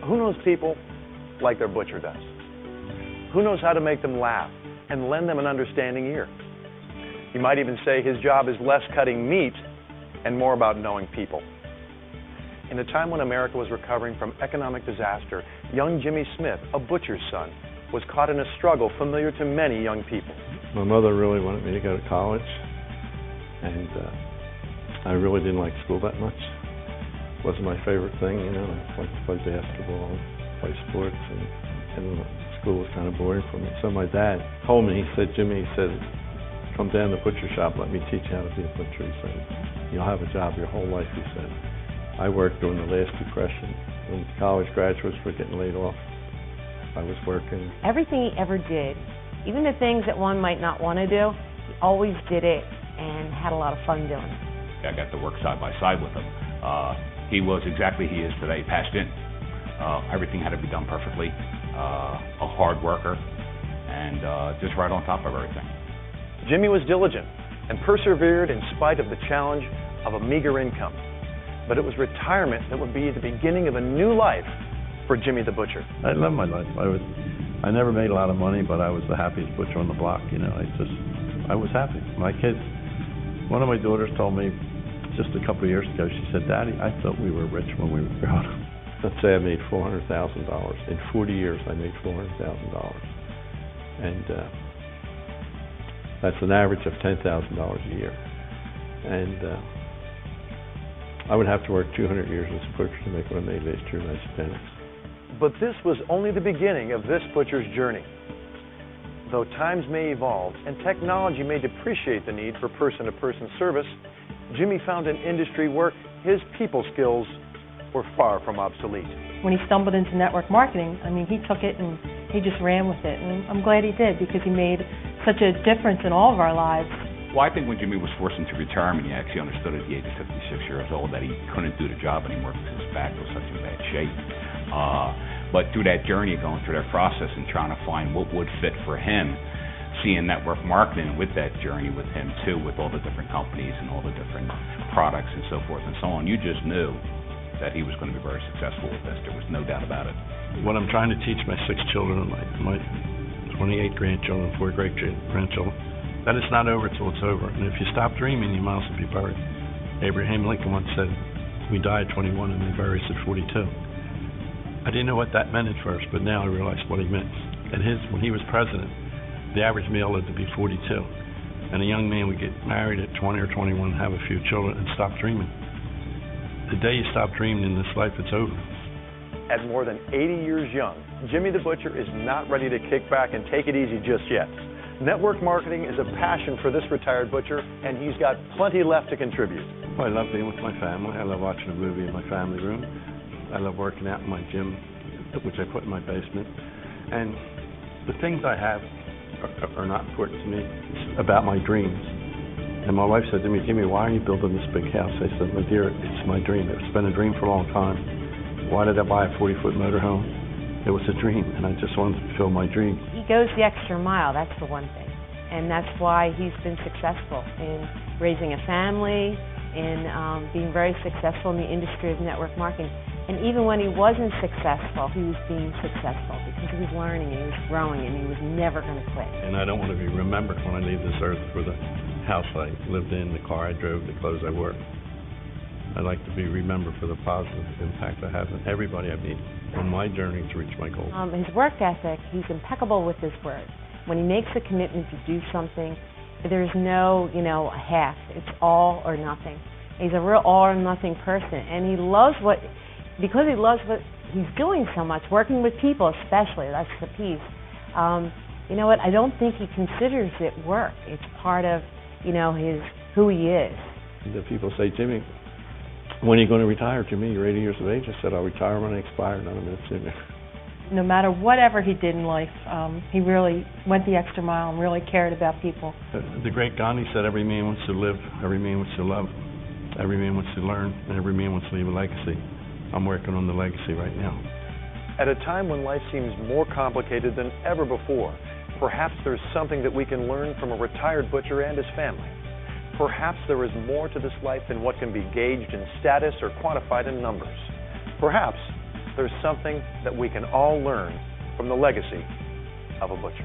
Who knows people like their butcher does? Who knows how to make them laugh and lend them an understanding ear? You might even say his job is less cutting meat and more about knowing people. In a time when America was recovering from economic disaster, young Jimmy Smith, a butcher's son, was caught in a struggle familiar to many young people. My mother really wanted me to go to college, and I really didn't like school that much. It wasn't my favorite thing, you know. I liked to play basketball, play sports, and school was kind of boring for me. So my dad told me, he said, Jimmy, he said, come down to the butcher shop, let me teach you how to be a butcher. He said, you'll have a job your whole life, he said. I worked during the last Depression when college graduates were getting laid off. I was working. Everything he ever did, even the things that one might not want to do, he always did it and had a lot of fun doing it. I got to work side by side with him. He was exactly he is today, patched in. Everything had to be done perfectly. A hard worker and just right on top of everything. Jimmy was diligent and persevered in spite of the challenge of a meager income. But it was retirement that would be the beginning of a new life for Jimmy the Butcher. I love my life. I never made a lot of money, but I was the happiest butcher on the block. You know, I was happy. My kids, one of my daughters told me just a couple of years ago, she said, Daddy, I thought we were rich when we were growing up. Let's say I made $400,000. In 40 years, I made $400,000. And that's an average of $10,000 a year. And I would have to work 200 years as a butcher to make what I made last year in Isagenix. But this was only the beginning of this butcher's journey. Though times may evolve and technology may depreciate the need for person-to-person service, Jimmy found an industry where his people skills were far from obsolete. When he stumbled into network marketing, I mean, he took it and he just ran with it. And I'm glad he did, because he made such a difference in all of our lives. Well, I think when Jimmy was forced into retirement, he actually understood at the age of 56 years old that he couldn't do the job anymore because his back was such in bad shape. But through that journey, going through that process and trying to find what would fit for him, seeing network marketing with that journey with him too, with all the different companies and all the different products and so forth and so on, you just knew that he was going to be very successful with this. There was no doubt about it. What I'm trying to teach my 6 children and my 28 grandchildren, 4 great-grandchildren, that it's not over till it's over. And if you stop dreaming, you might as well be buried. Abraham Lincoln once said, we die at 21 and we bury us at 42. I didn't know what that meant at first, but now I realize what he meant. And when he was president, the average male lived to be 42. And a young man would get married at 20 or 21, have a few children, and stop dreaming. The day you stop dreaming in this life, it's over. At more than 80 years young, Jimmy the Butcher is not ready to kick back and take it easy just yet. Network marketing is a passion for this retired butcher, and he's got plenty left to contribute. Well, I love being with my family. I love watching a movie in my family room. I love working out in my gym, which I put in my basement. And the things I have are not important to me. It's about my dreams. And my wife said to me, Jimmy, why are you building this big house? I said, my dear, it's my dream. It's been a dream for a long time. Why did I buy a 40-foot motorhome? It was a dream, and I just wanted to fulfill my dream. He goes the extra mile, that's the one thing. And that's why he's been successful in raising a family, in being very successful in the industry of network marketing. And even when he wasn't successful, he was being successful because he was learning, he was growing, and he was never going to quit. And I don't want to be remembered when I leave this earth for the house I lived in, the car I drove, the clothes I wore. I'd like to be remembered for the positive impact I have on everybody I meet on my journey to reach my goals. His work ethic, he's impeccable with his word. When he makes a commitment to do something, there's no, half. It's all or nothing. He's a real all or nothing person, and he loves because he loves what he's doing so much, working with people especially, that's the piece. You know what, I don't think he considers it work. It's part of, who he is. The people say, Jimmy, when are you going to retire, Jimmy? You're 80 years of age. I said, I'll retire when I expire, not a minute sooner. No matter whatever he did in life, he really went the extra mile and really cared about people. The great Gandhi said, every man wants to live, every man wants to love, every man wants to learn, and every man wants to leave a legacy. I'm working on the legacy right now. At a time when life seems more complicated than ever before, perhaps there's something that we can learn from a retired butcher and his family. Perhaps there is more to this life than what can be gauged in status or quantified in numbers. Perhaps there's something that we can all learn from the legacy of a butcher.